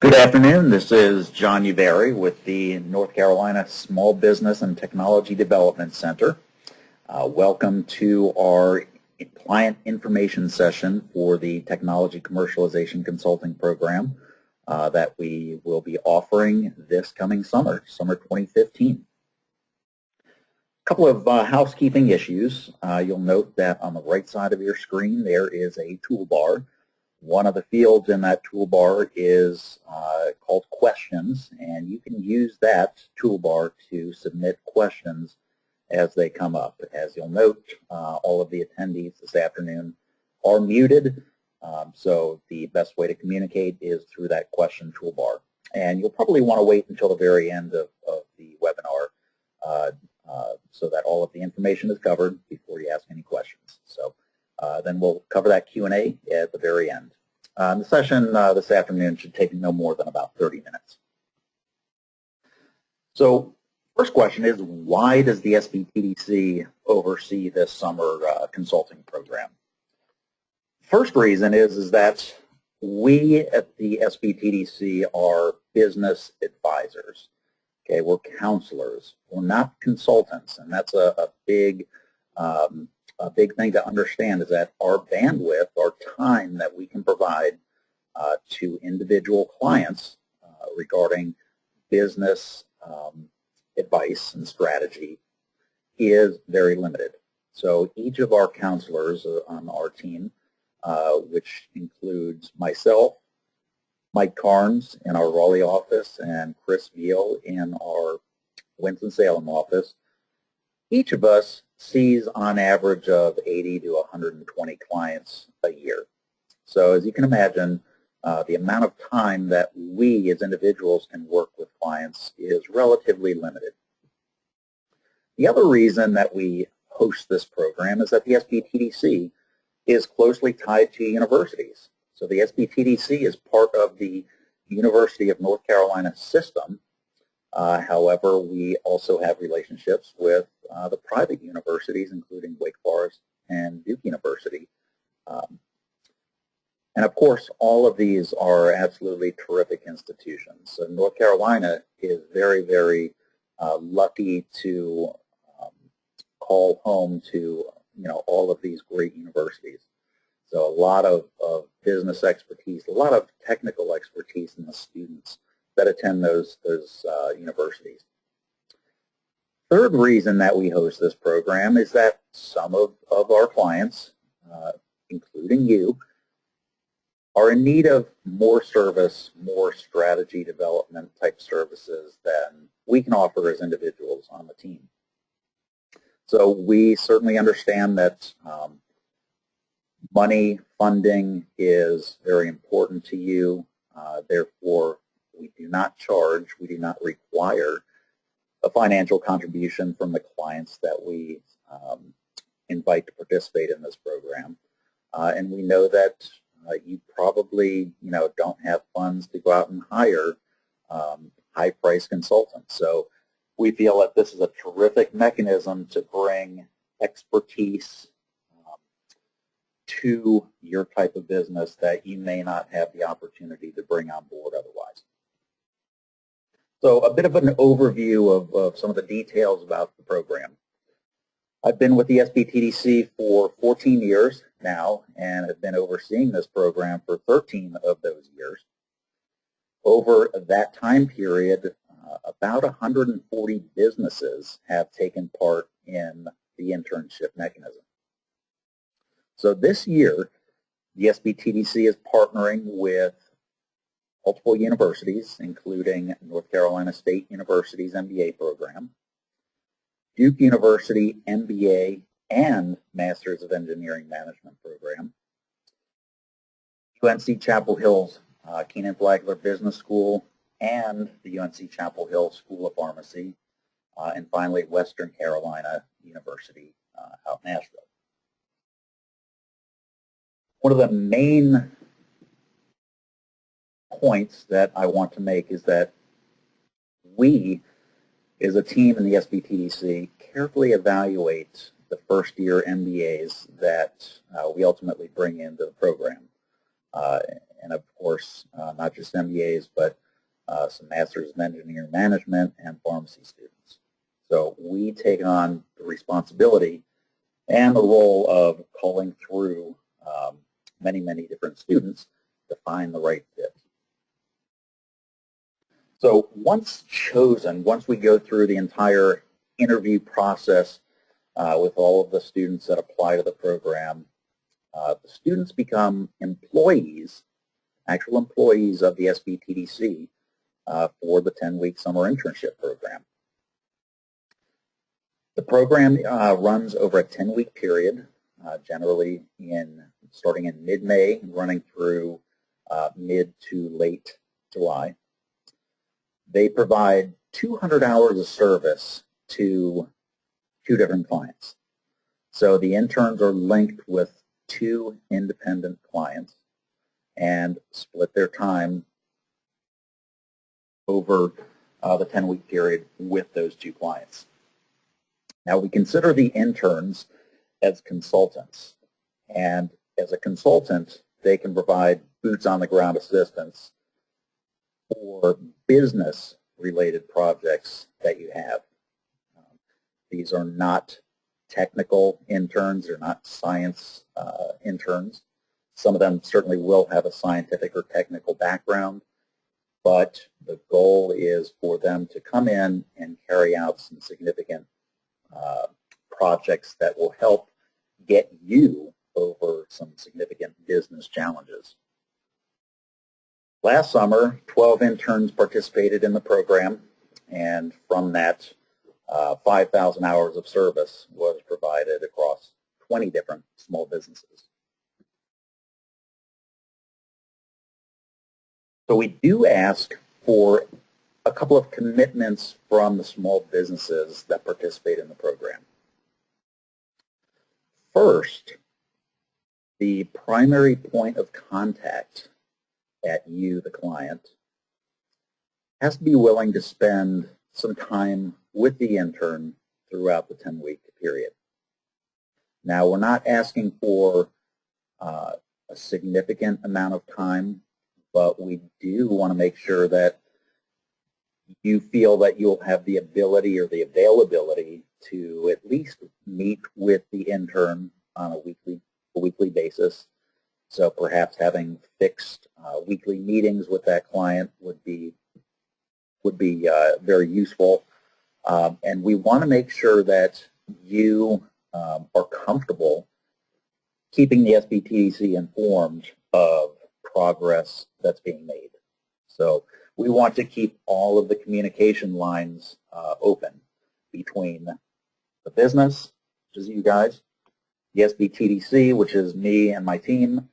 Good afternoon. This is John Uberry with the North Carolina Small Business and Technology Development Center. Welcome to our client information session for the Technology Commercialization Consulting Program that we will be offering this coming summer 2015. A couple of housekeeping issues. You'll note that on the right side of your screen there is a toolbar. One of the fields in that toolbar is called questions, and you can use that toolbar to submit questions as they come up. As you'll note, all of the attendees this afternoon are muted, so the best way to communicate is through that question toolbar. And you'll probably want to wait until the very end of the webinar so that all of the information is covered before you ask any questions. So then we'll cover that Q&A at the very end. The session this afternoon should take no more than about 30 minutes. So first question is, why does the SBTDC oversee this summer consulting program? First reason is that we at the SBTDC are business advisors. Okay, we're counselors. We're not consultants, and that's a big thing to understand, is that our bandwidth, our time that we can provide to individual clients regarding business advice and strategy is very limited. So each of our counselors on our team, which includes myself, Mike Carnes in our Raleigh office, and Chris Veal in our Winston-Salem office, each of us sees on average of 80 to 120 clients a year. So as you can imagine, the amount of time that we as individuals can work with clients is relatively limited. The other reason that we host this program is that the SBTDC is closely tied to universities. So the SBTDC is part of the University of North Carolina system. However, we also have relationships with the private universities, including Wake Forest and Duke University. And of course, all of these are absolutely terrific institutions. So North Carolina is very, very lucky to call home to all of these great universities. So a lot of business expertise, a lot of technical expertise in the students that attend those universities. Third reason that we host this program is that some of our clients, including you, are in need of more service, more strategy development type services than we can offer as individuals on the team. So we certainly understand that money, funding is very important to you. Therefore, we do not charge, we do not require a financial contribution from the clients that we invite to participate in this program. And we know that you probably don't have funds to go out and hire high-priced consultants. So we feel that this is a terrific mechanism to bring expertise to your type of business that you may not have the opportunity to bring on board otherwise. So a bit of an overview of some of the details about the program. I've been with the SBTDC for 14 years now and have been overseeing this program for 13 of those years. Over that time period, about 140 businesses have taken part in the internship mechanism. So this year, the SBTDC is partnering with multiple universities, including North Carolina State University's MBA program, Duke University MBA and Masters of Engineering Management program, UNC Chapel Hill's Keenan Flagler Business School, and the UNC Chapel Hill School of Pharmacy, and finally Western Carolina University out in Nashville. One of the main points that I want to make is that we, as a team in the SBTDC, carefully evaluate the first-year MBAs that we ultimately bring into the program. And of course, not just MBAs, but some Masters of Engineering Management and pharmacy students. So we take on the responsibility and the role of calling through many, many different students to find the right fit. So once chosen, once we go through the entire interview process with all of the students that apply to the program, the students become employees, actual employees of the SBTDC for the 10-week summer internship program. The program runs over a 10-week period, generally starting in mid-May, running through mid to late July. They provide 200 hours of service to 2 different clients. So the interns are linked with 2 independent clients and split their time over the 10-week period with those 2 clients. Now, we consider the interns as consultants, and as a consultant, they can provide boots-on-the-ground assistance for business-related projects that you have. These are not technical interns, they're not science interns. Some of them certainly will have a scientific or technical background, but the goal is for them to come in and carry out some significant projects that will help get you over some significant business challenges. Last summer, 12 interns participated in the program, and from that, 5,000 hours of service was provided across 20 different small businesses. So we do ask for a couple of commitments from the small businesses that participate in the program. First, the primary point of contact at you, the client, has to be willing to spend some time with the intern throughout the 10-week period. Now, we're not asking for a significant amount of time, but we do want to make sure that you feel that you'll have the ability or the availability to at least meet with the intern on a weekly basis. So perhaps having fixed weekly meetings with that client would be very useful. And we want to make sure that you are comfortable keeping the SBTDC informed of progress that's being made. So we want to keep all of the communication lines open between the business, which is you guys, the SBTDC, which is me and my team,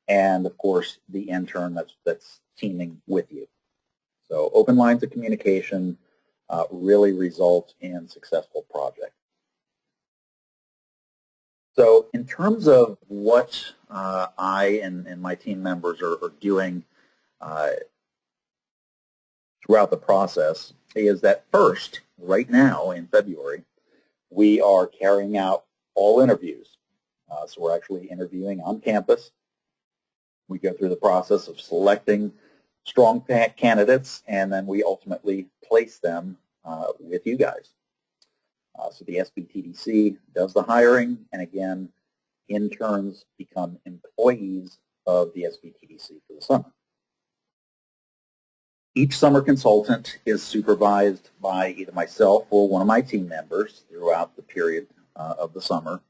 and of course the intern that's teaming with you. So open lines of communication really result in successful projects. So in terms of what I and my team members are doing throughout the process is that first, right now in February, we are carrying out all interviews. So we're actually interviewing on campus. We go through the process of selecting strong candidates, and then we ultimately place them with you guys. So the SBTDC does the hiring, and again, interns become employees of the SBTDC for the summer. Each summer consultant is supervised by either myself or one of my team members throughout the period of the summer,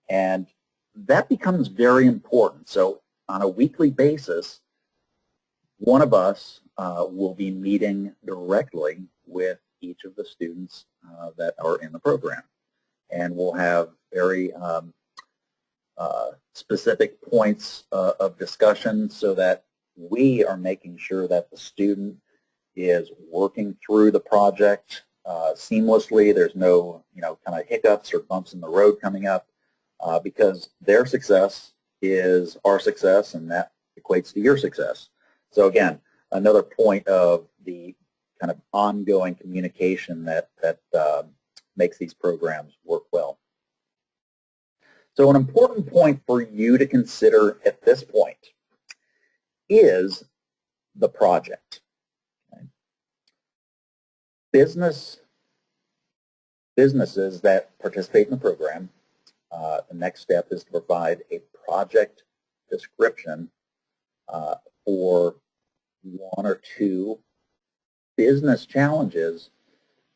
and that becomes very important. So on a weekly basis, one of us will be meeting directly with each of the students that are in the program, and we'll have very specific points of discussion so that we are making sure that the student is working through the project seamlessly. There's no kind of hiccups or bumps in the road coming up because their success is our success, and that equates to your success. So again, another point of the kind of ongoing communication that makes these programs work well. So an important point for you to consider at this point is the project. Okay. Businesses that participate in the program, the next step is to provide a project description for one or two business challenges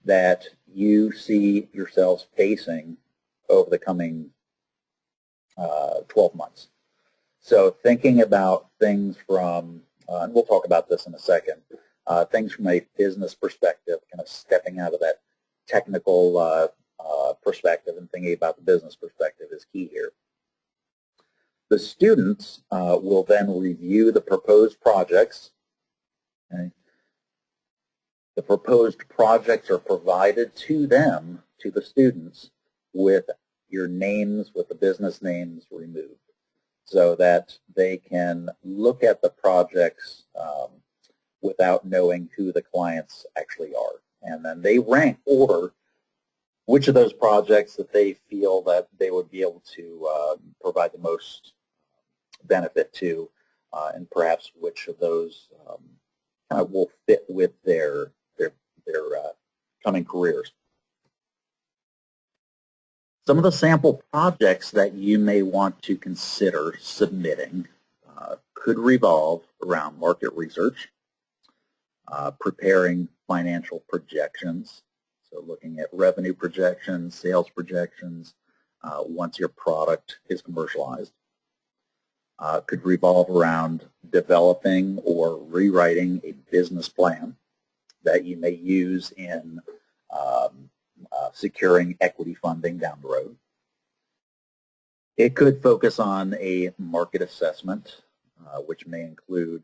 that you see yourselves facing over the coming 12 months. So thinking about things from, and we'll talk about this in a second, things from a business perspective, kind of stepping out of that technical perspective and thinking about the business perspective is key here. The students will then review the proposed projects. Okay. The proposed projects are provided to them, to the students, with your names, with the business names removed, so that they can look at the projects without knowing who the clients actually are. And then they rank order which of those projects that they feel that they would be able to provide the most benefit to, and perhaps which of those kind of will fit with their coming careers. Some of the sample projects that you may want to consider submitting could revolve around market research, preparing financial projections, so looking at revenue projections, sales projections, once your product is commercialized. Could revolve around developing or rewriting a business plan that you may use in securing equity funding down the road. It could focus on a market assessment, which may include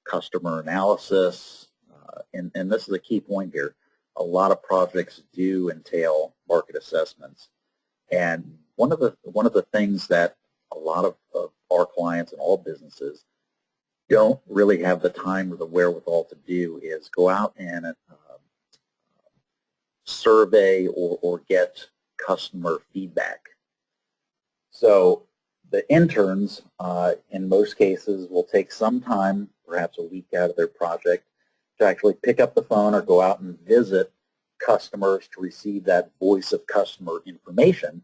customer analysis, and this is a key point here. A lot of projects do entail market assessments, and one of the things that a lot of our clients and all businesses don't really have the time or the wherewithal to do is go out and survey or get customer feedback. So the interns, in most cases, will take some time, perhaps a week out of their project, to actually pick up the phone or go out and visit customers to receive that voice of customer information,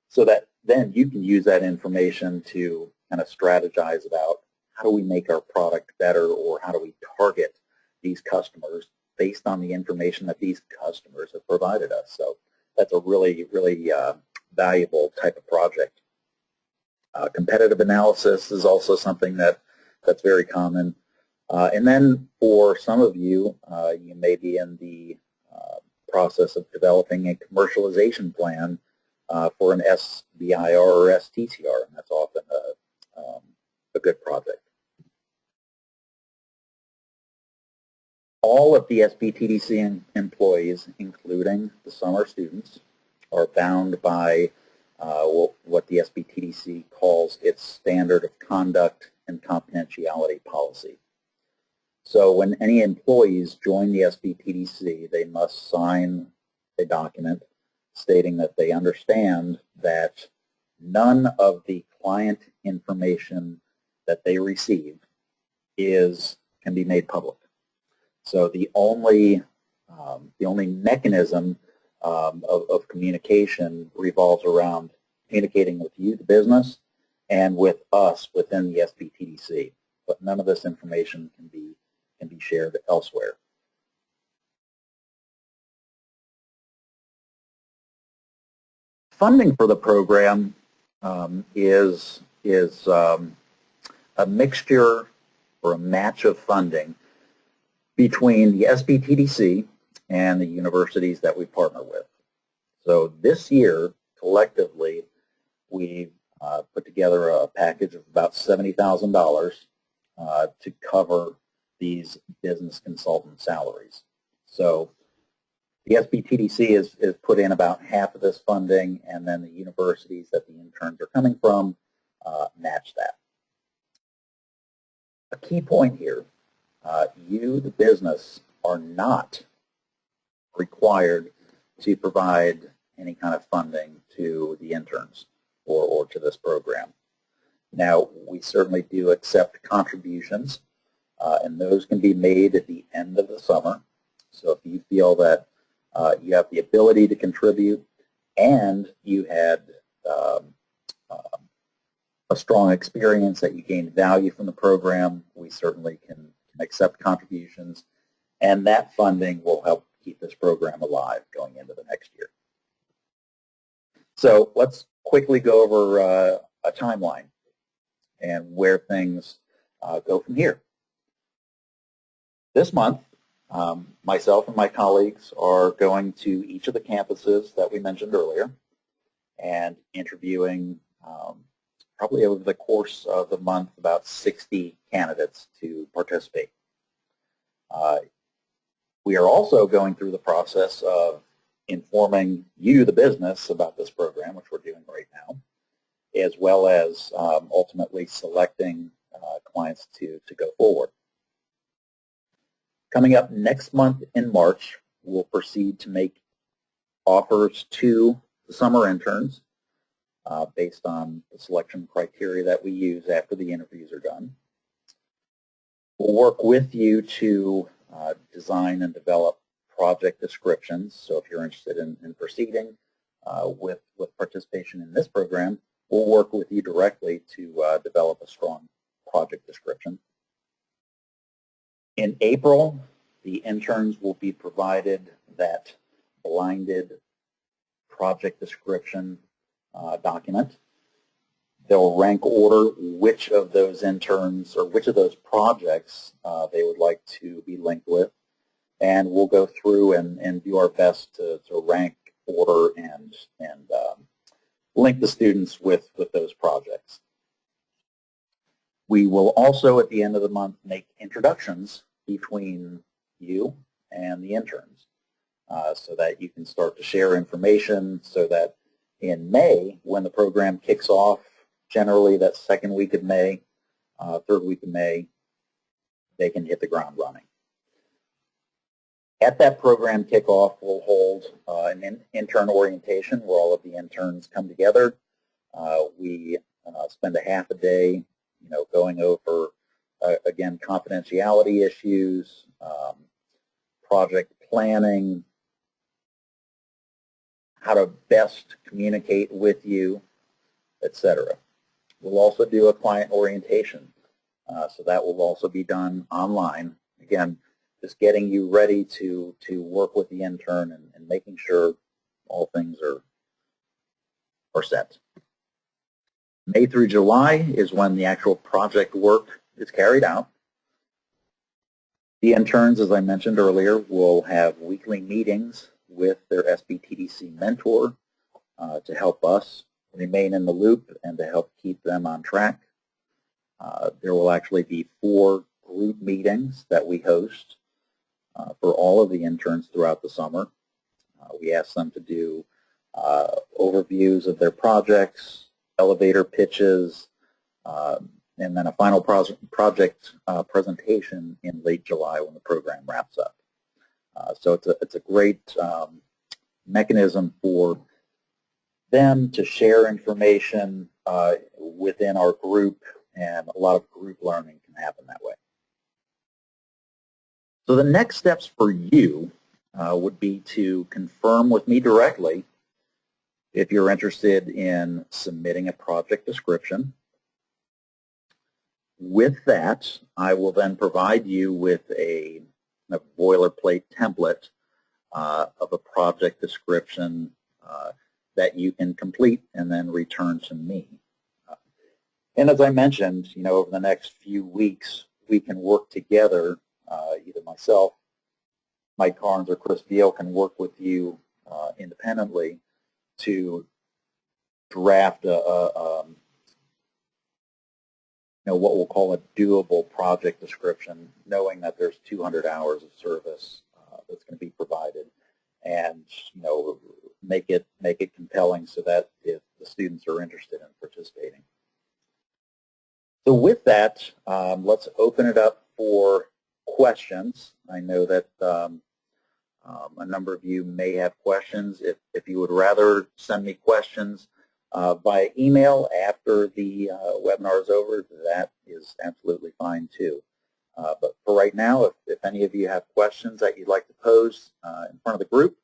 so that then you can use that information to kind of strategize about how do we make our product better, or how do we target these customers based on the information that these customers have provided us. So that's a really, really valuable type of project. Competitive analysis is also something that's very common. And then for some of you, you may be in the process of developing a commercialization plan for an SBIR or STTR, and that's often a good project. All of the SBTDC employees, including the summer students, are bound by what the SBTDC calls its standard of conduct and confidentiality policy. So when any employees join the SBTDC, they must sign a document stating that they understand that none of the client information that they receive can be made public. So the only mechanism of communication revolves around communicating with you, the business, and with us within the SBTDC. But none of this information can be shared elsewhere. Funding for the program is a mixture or a match of funding between the SBTDC and the universities that we partner with. So this year, collectively, we put together a package of about $70,000 to cover these business consultant salaries. So the SBTDC is put in about half of this funding, and then the universities that the interns are coming from match that. A key point here, you, the business, are not required to provide any kind of funding to the interns or to this program. Now, we certainly do accept contributions, and those can be made at the end of the summer. So if you feel that you have the ability to contribute and you had a strong experience, that you gained value from the program, we certainly can accept contributions, and that funding will help keep this program alive going into the next year. So let's quickly go over a timeline and where things go from here. This month, myself and my colleagues are going to each of the campuses that we mentioned earlier and interviewing probably over the course of the month about 60 candidates to participate. We are also going through the process of informing you, the business, about this program, which we're doing right now, as well as ultimately selecting clients to go forward. Coming up next month in March, we'll proceed to make offers to the summer interns based on the selection criteria that we use after the interviews are done. We'll work with you to design and develop project descriptions. So if you're interested in proceeding with participation in this program, we'll work with you directly to develop a strong project description. In April, the interns will be provided that blinded project description document. They'll rank order which of those interns or which of those projects they would like to be linked with, and we'll go through and do our best to rank, order, and link the students with those projects. We will also, at the end of the month, make introductions between you and the interns so that you can start to share information, so that in May, when the program kicks off, generally that second week of May, third week of May, they can hit the ground running. At that program kickoff, we'll hold an intern orientation where all of the interns come together. We spend a half a day, going over, again, confidentiality issues, project planning, how to best communicate with you, etc. We'll also do a client orientation, so that will also be done online. Again, just getting you ready to work with the intern and making sure all things are set. May through July is when the actual project work is carried out. The interns, as I mentioned earlier, will have weekly meetings with their SBTDC mentor to help us remain in the loop and to help keep them on track. There will actually be 4 group meetings that we host for all of the interns throughout the summer. We ask them to do overviews of their projects, elevator pitches, and then a final project presentation in late July when the program wraps up. So it's a great mechanism for them to share information within our group, and a lot of group learning can happen that way. So the next steps for you would be to confirm with me directly if you're interested in submitting a project description. With that, I will then provide you with a boilerplate template of a project description that you can complete and then return to me. And as I mentioned, over the next few weeks, we can work together. Either myself, Mike Carnes, or Chris Veal can work with you independently to draft what we'll call a doable project description, knowing that there's 200 hours of service that's going to be provided, and make it compelling so that if the students are interested in participating. So with that, let's open it up for questions. I know that a number of you may have questions. If you would rather send me questions by email after the webinar is over, that is absolutely fine too. But for right now, if any of you have questions that you'd like to pose in front of the group,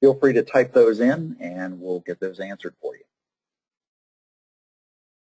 feel free to type those in and we'll get those answered for you.